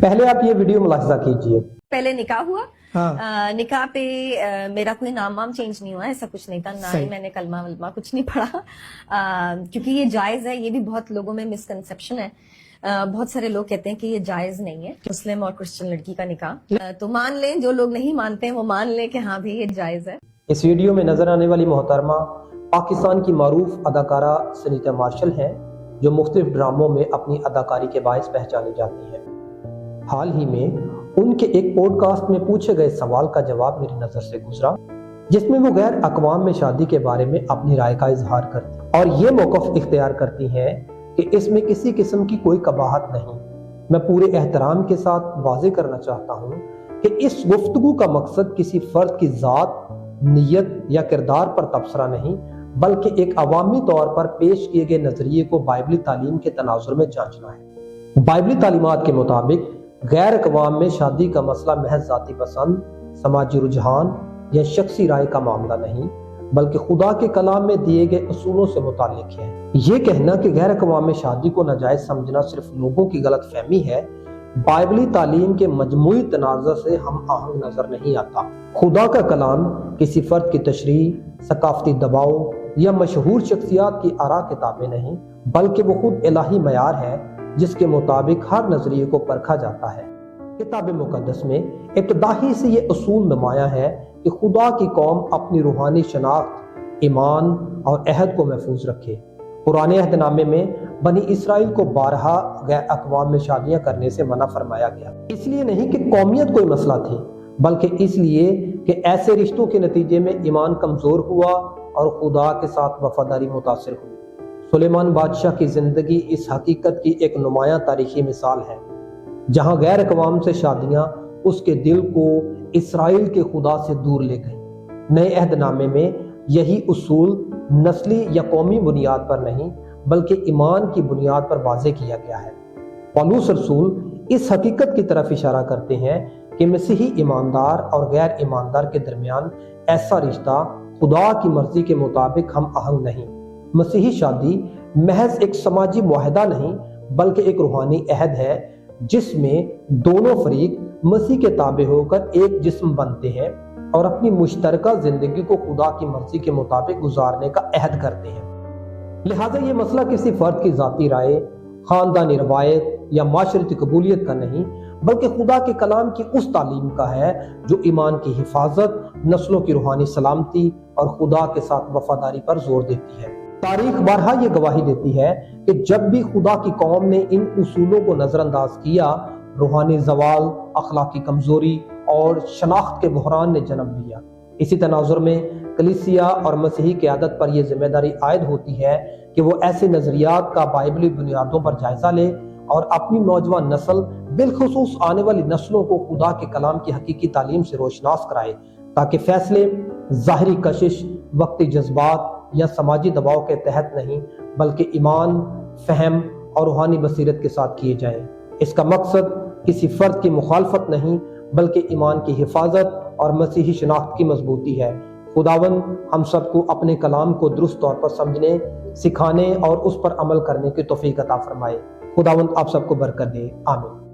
پہلے آپ یہ ویڈیو ملاحظہ کیجئے. پہلے نکاح ہوا. نکاح پہ میرا کوئی نام وام چینج نہیں ہوا، ایسا کچھ نہیں تھا، نہ ہی میں نے کلمہ ولمہ کچھ نہیں پڑھا، کیونکہ یہ جائز ہے. یہ بھی بہت لوگوں میں مسکنسیپشن ہے. بہت سارے لوگ کہتے ہیں کہ یہ جائز نہیں ہے مسلم اور کرسچن لڑکی کا نکاح. تو مان لیں، جو لوگ نہیں مانتے ہیں وہ مان لیں کہ ہاں بھی یہ جائز ہے. اس ویڈیو میں نظر آنے والی محترمہ پاکستان کی معروف اداکارہ سنیتا مارشل ہیں، جو مختلف ڈراموں میں اپنی اداکاری کے باعث پہچانی جاتی ہیں. حال ہی میں ان کے ایک پوڈ کاسٹ میں پوچھے گئے سوال کا جواب میری نظر سے گزرا، جس میں وہ غیر اقوام میں شادی کے بارے میں اپنی رائے کا اظہار کرتی اور یہ موقف اختیار کرتی ہیں کہ اس میں کسی قسم کی کوئی قباحت نہیں. میں پورے احترام کے ساتھ واضح کرنا چاہتا ہوں کہ اس گفتگو کا مقصد کسی فرد کی ذات، نیت یا کردار پر تبصرہ نہیں، بلکہ ایک عوامی طور پر پیش کیے گئے نظریے کو بائبلی تعلیم کے تناظر میں جانچنا ہے. بائبلی تعلیمات کے مطابق غیر اقوام میں شادی کا مسئلہ محض ذاتی پسند، سماجی رجحان یا شخصی رائے کا معاملہ نہیں، بلکہ خدا کے کلام میں دیے گئے اصولوں سے متعلق ہے. یہ کہنا کہ غیر اقوام میں شادی کو ناجائز سمجھنا صرف لوگوں کی غلط فہمی ہے، بائبلی تعلیم کے مجموعی تناظر سے ہم آہنگ نظر نہیں آتا. خدا کا کلام کسی فرد کی تشریح، ثقافتی دباؤ یا مشہور شخصیات کی آراء کتابیں نہیں، بلکہ وہ خود الہی معیار ہے جس کے مطابق ہر نظریے کو پرکھا جاتا ہے. کتاب مقدس میں ابتدا ہی سے یہ اصول نمایاں ہے کہ خدا کی قوم اپنی روحانی شناخت، ایمان اور عہد کو محفوظ رکھے. پرانے عہد نامے میں بنی اسرائیل کو بارہا غیر اقوام میں شادیاں کرنے سے منع فرمایا گیا، اس لیے نہیں کہ قومیت کوئی مسئلہ تھی، بلکہ اس لیے کہ ایسے رشتوں کے نتیجے میں ایمان کمزور ہوا اور خدا کے ساتھ وفاداری متاثر ہوئی. سلیمان بادشاہ کی زندگی اس حقیقت کی ایک نمایاں تاریخی مثال ہے، جہاں غیر اقوام سے شادیاں اس کے دل کو اسرائیل کے خدا سے دور لے گئیں. نئے عہد نامے میں یہی اصول نسلی یا قومی بنیاد پر نہیں، بلکہ ایمان کی بنیاد پر واضح کیا گیا ہے. پولس رسول اس حقیقت کی طرف اشارہ کرتے ہیں کہ مسیحی ایماندار اور غیر ایماندار کے درمیان ایسا رشتہ خدا کی مرضی کے مطابق ہم آہنگ نہیں. مسیحی شادی محض ایک سماجی معاہدہ نہیں، بلکہ ایک روحانی عہد ہے جس میں دونوں فریق مسیح کے تابع ہو کر ایک جسم بنتے ہیں اور اپنی مشترکہ زندگی کو خدا کی مرضی کے مطابق گزارنے کا عہد کرتے ہیں. لہٰذا یہ مسئلہ کسی فرد کی ذاتی رائے، خاندانی روایت یا معاشرتی قبولیت کا نہیں، بلکہ خدا کے کلام کی اس تعلیم کا ہے جو ایمان کی حفاظت، نسلوں کی روحانی سلامتی اور خدا کے ساتھ وفاداری پر زور دیتی ہے. تاریخ بارہا یہ گواہی دیتی ہے کہ جب بھی خدا کی قوم نے ان اصولوں کو نظر انداز کیا، روحانی زوال، اخلاقی کمزوری اور شناخت کے بحران نے جنم لیا. اسی تناظر میں کلیسیا اور مسیحی قیادت پر یہ ذمہ داری عائد ہوتی ہے کہ وہ ایسے نظریات کا بائبلی بنیادوں پر جائزہ لے اور اپنی نوجوان نسل، بالخصوص آنے والی نسلوں کو خدا کے کلام کی حقیقی تعلیم سے روشناس کرائے، تاکہ فیصلے ظاہری کشش، وقتی جذبات یا سماجی دباؤ کے تحت نہیں، بلکہ ایمان، فہم اور روحانی بصیرت کے ساتھ کیے جائیں. اس کا مقصد کسی فرد کی مخالفت نہیں، بلکہ ایمان کی حفاظت اور مسیحی شناخت کی مضبوطی ہے. خداوند ہم سب کو اپنے کلام کو درست طور پر سمجھنے، سکھانے اور اس پر عمل کرنے کی توفیق عطا فرمائے. خداوند آپ سب کو برکت دے. آمین.